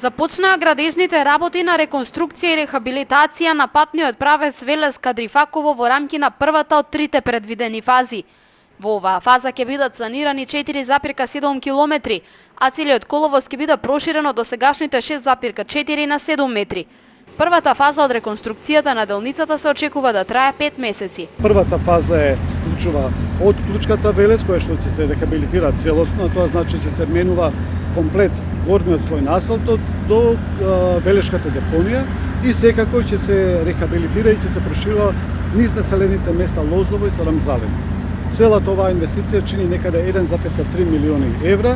Започнаа градежните работи на реконструкција и рехабилитација на патниот правец Велес-Кадрифаково во рамки на првата од трите предвидени фази. Во оваа фаза ќе бидат санирани 4,7 километри, а целиот коловоз ќе биде проширен од досегашните 6,4 на 7 метри. Првата фаза од реконструкцијата на делницата се очекува да трае 5 месеци. Првата фаза вклучува од Клучката Велес, која што ќе се рехабилитира целосно, тоа значи ќе се менува комплет горниот слој на асфалтот до Велешката депонија и секако ќе се рехабилитира и ќе се проширува низ населените места Лозово и Сарамзален. Целата оваа инвестиција чини некаде 1,3 милиони евра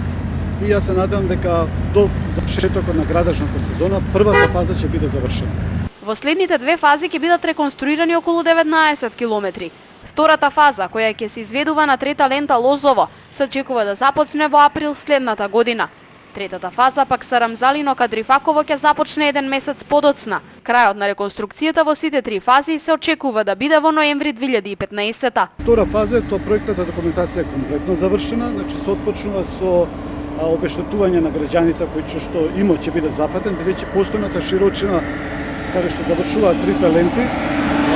и јас се надевам дека до завршетокот на градежната сезона првата фаза ќе биде завршена. Во следните две фази ќе бидат реконструирани околу 19 километри. Втората фаза, која ќе се изведува на трета лента Лозово, се очекува да започне во април следната година. Третата фаза пак Сарамзалино Кадрифаково ќе започне еден месец подоцна. Крајот на реконструкцијата во сите три фази се очекува да биде во ноември 2015-та. Втора фаза тоа проектната документација е комплетно завршена, значи се отпочнува со обештетување на граѓаните кои што имот ќе биде зафатен, бидејќи постојната широчина каде што завршуваат трите ленти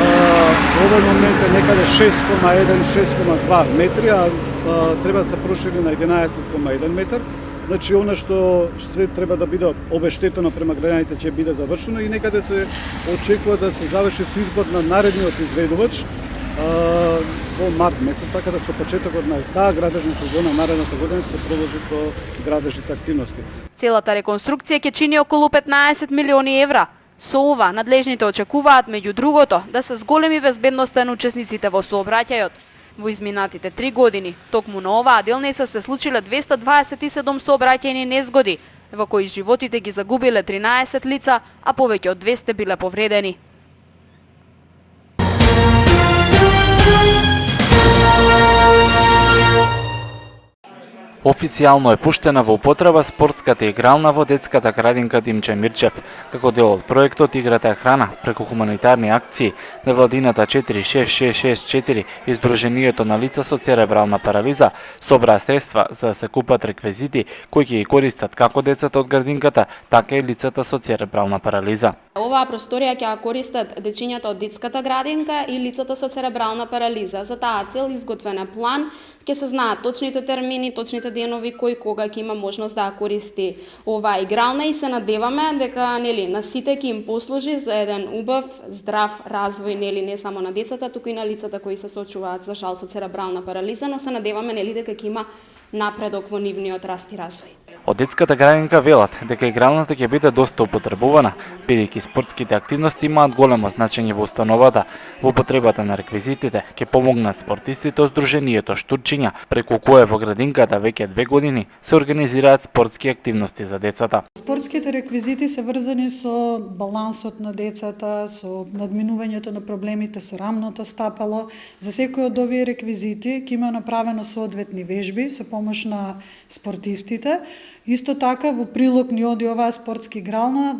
во овој момент е некаде 6,1-6,2 метри, а треба да се прошири на 11,1 метар. Значи, она што све треба да биде обештетено према граѓаните ќе биде завршено и некаде се очекува да се заврши со избор на наредниот изведувач во март месец, така да со почетокот на таа градежна сезона наредната година се продолжи со градежните активности. Целата реконструкција ќе чини околу 15 милиони евра. Со ова, надлежните очекуваат, меѓу другото, да се зголеми безбедноста на учесниците во сообраќајот. Во изминатите 3 години, токму на оваа делница се случиле 227 сообраќајни незгоди, во кои животите ги загубиле 13 лица, а повеќе од 200 биле повредени. Официјално е пуштена во употреба спортската игрална во детската градинка Димче Мирчев, како дел од проектот Играта е храна, преку хуманитарни акции на владината 46664 и Сдруженијето на лица со церебрална парализа собраа средства за да се купат реквизити кои ќе ги користат како децата од градинката, така и лицата со церебрална парализа. Оваа просторија ќе ја користат дечињата од детската градинка и лицата со церебрална парализа. За таа цел изготвен е план, ќе се знаат точните термини, точните денови кој кога ќе има можност да ја користи оваа игрална и се надеваме дека на сите ќе им послужи за еден убав, здрав развој не само на децата, туку и на лицата кои се соочуваат за жал со церебрална парализа, но се надеваме дека ќе има напредок во нивниот раст и развој. Од детската градинка велат дека игралната ќе биде доста употребувана, бидејќи спортските активности имаат големо значење во установата. Во употребата на реквизитите ќе помогнат спортистите од Сдруженијето Штурчиња, преку кое во градинката веќе 2 години се организираат спортски активности за децата. Спортските реквизити се врзани со балансот на децата, со надминувањето на проблемите со рамното стапало. За секој од овие реквизити ќе има направено соодветни вежби со помош на спортистите. Исто така, во прилог ни оди оваа спортска игрална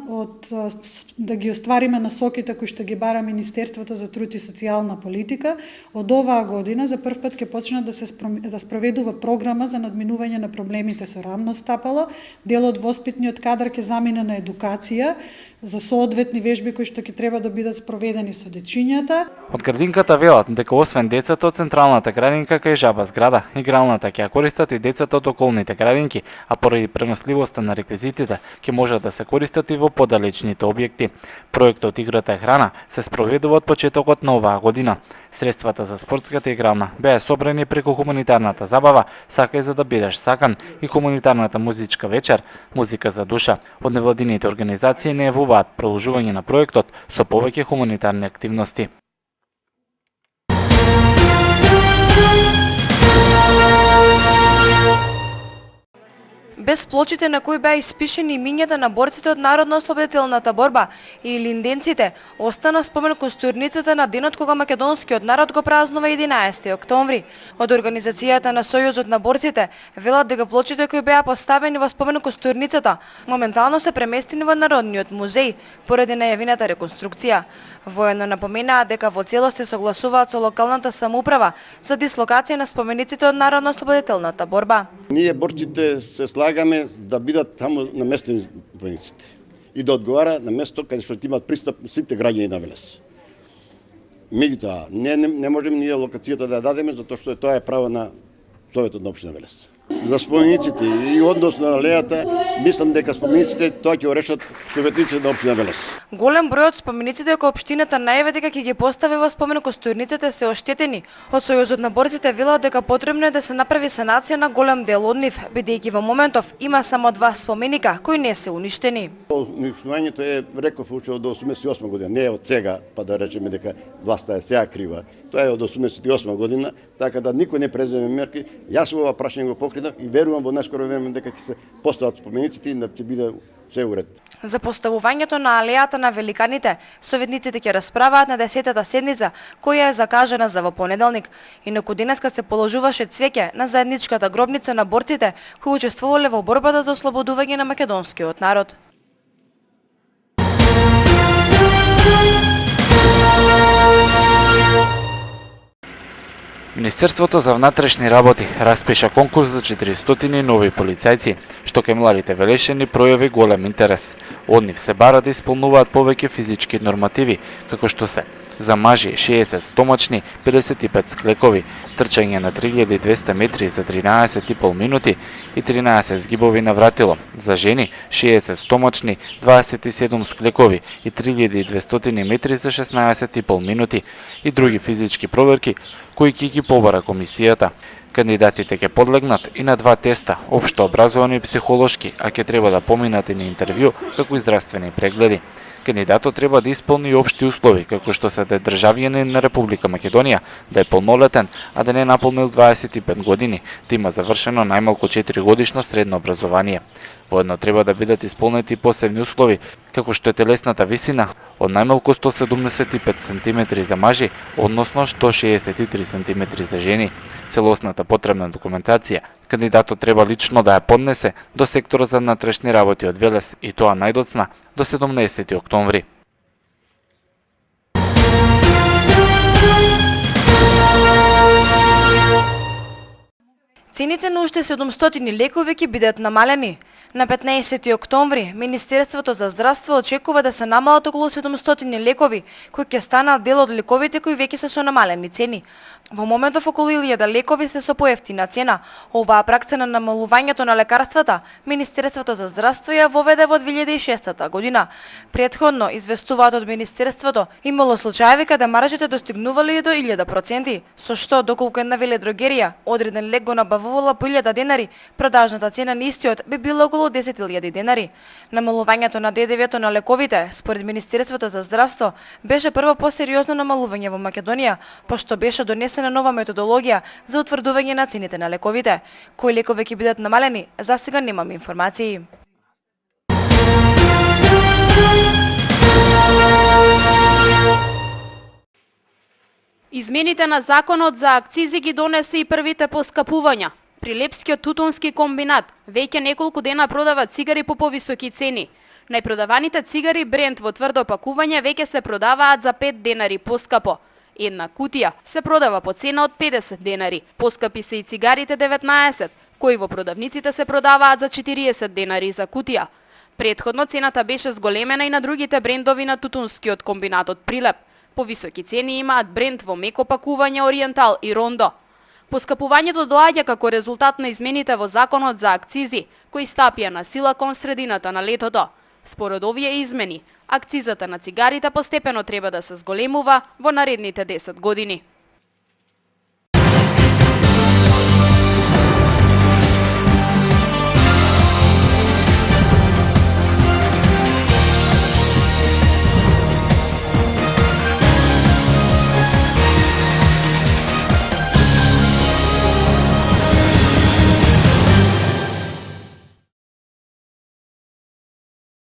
да ги оствариме насоките кои што ги бара Министерството за труд и социјална политика. Од оваа година за прв пат ќе почне да спроведува програма за надминување на проблемите со рамно стапало. Дел од воспитниот кадар ќе замине на едукација за соодветни вежби кои што ќе треба да бидат спроведени со дечињата. Од градинката велат дека освен децата од централната градинка кај Жаба зграда, игралната ќе ја користат и децата од околните градинки, а поради преносливоста на реквизитите ќе можат да се користат и во подалечните објекти. Проектот Играта е храна се спроведува од почетокот на оваа година. Средствата за спортската игрална беа собрани преку хуманитарната забава Сакај за да бидеш сакан и хуманитарната музичка вечер Музика за душа. Од невладините организации најавуваат продолжување на проектот со повеќе хуманитарни активности. Без плочите на кои беа испишени имињата на борците од Народно-ослободителната борба и линденците, остана спомен кон стојурницата на денот кога македонскиот народ го празнува 11 октомври. Од организацијата на Сојузот на борците велат дека плочите кои беа поставени во спомен кон стојурницата моментално се преместени во Народниот музеј поради најавената реконструкција. Воено напоменаа дека во целост се согласуваат со локалната самоуправа за дислокација на спомениците од Народно-ослободителната борба. Ние борците се слагаме да бидат таму наместени војниците. и да одговара на место каде што имаат пристап сите граѓани на Велес. Меѓутоа, не можеме ние локацијата да ја дадеме, затоа што тоа е право на Советот на општина Велес. За спомениците и односно на алејата, мислам дека спомениците тоа ќе го решат советниците на општина Велес. Голем број од спомениците кои општината најаве дека ќе ги постави во спомен костурниците се оштетени. Од Сојузот на борците велат дека потребно е да се направи санација на голем дел од нив, бидејќи во моментов има само 2 споменика кои не се уништени. Уништувањето е, реков, уште од 88 година, не е од сега, па да речеме дека власта е сега крива. Тоа е од 88 година, така да никој не преземе мерки. Јас ова прашање го покринав и верувам во најскоро време дека ќе се постават спомениците и ќе биде се уред. За поставувањето на алејата на великаните, советниците ќе расправаат на 10-та седница, која е закажана за во понеделник. Инаку денеска се положуваше цвеќе на заедничката гробница на борците кои учествувале во борбата за ослободување на македонскиот народ. Министерството за внатрешни работи распиша конкурс за 400 нови полицајци, што кај младите велешани пројави голем интерес. Од нив се бара да исполнуваат повеќе физички нормативи, како што се за мажи 60 стомачни, 55 склекови, трчање на 3200 метри за 13,5 минути и 13 згибови на вратило. За жени 60 стомачни, 27 склекови и 3200 метри за 16,5 минути и други физички проверки кои ќе ги побара комисијата. Кандидатите ќе подлегнат и на 2 теста, општо образовани и психолошки, а ќе треба да поминат и на интервју, како и здравствени прегледи. Кандидатот треба да исполни општи услови, како што се да е државјанин на Република Македонија, да е полнолетен, а да не наполнил 25 години, да има завршено најмалку 4 годишно средно образование. Воедно треба да бидат исполнети посебни услови, како што е телесната висина од најмалку 175 см за мажи, односно 163 см за жени. Целосната потребна документација кандидатот треба лично да ја поднесе до секторот за внатрешни работи од Велес и тоа најдоцна до 17 октомври. Цените на уште 700 лекови ќе бидат намалени. На 15 октомври, Министерството за здравство очекува да се намалат околу 700 лекови, кои ќе станат дел од лековите кои веќе се со намалени цени. Во моментов околу 1000 лекови се со поевтина цена. Оваа пракса на намалувањето на лекарствата, Министерството за здравство ја воведе во 2006 година. Претходно, известуваат од Министерството, имало случаеви каде маржите достигнували и до 1000%, со што доколку една веледрогерија одреден лек го набавувала по 1000 денари, продажната цена на истиот би била околу 10.000 денари. Намалувањето на ДДВ-то на лековите, според Министерството за здравство, беше прво посериозно намалување во Македонија, пошто беше донесена нова методологија за утврдување на цените на лековите. Кои лекови ќе бидат намалени, за сега немам информации. Измените на законот за акцизи ги донесе и првите поскапувања. При Лепскиот тутунски комбинат веќе неколку дена продават цигари по повисоки цени. Најпродаваните цигари бренд во тврдо пакување веќе се продаваат за 5 денари поскапо. Една кутија се продава по цена од 50 денари. Поскапи се и цигарите 19, кои во продавниците се продаваат за 40 денари за кутија. Претходно цената беше зголемена и на другите брендови на тутунскиот комбинат од Прилеп. Повисоки цени имаат бренд во меко пакување Ориентал и Рондо. Поскапувањето доаѓа како резултат на измените во законот за акцизи, кои стапија на сила кон средината на летото. Според овие измени, акцизата на цигарите постепено треба да се зголемува во наредните 10 години.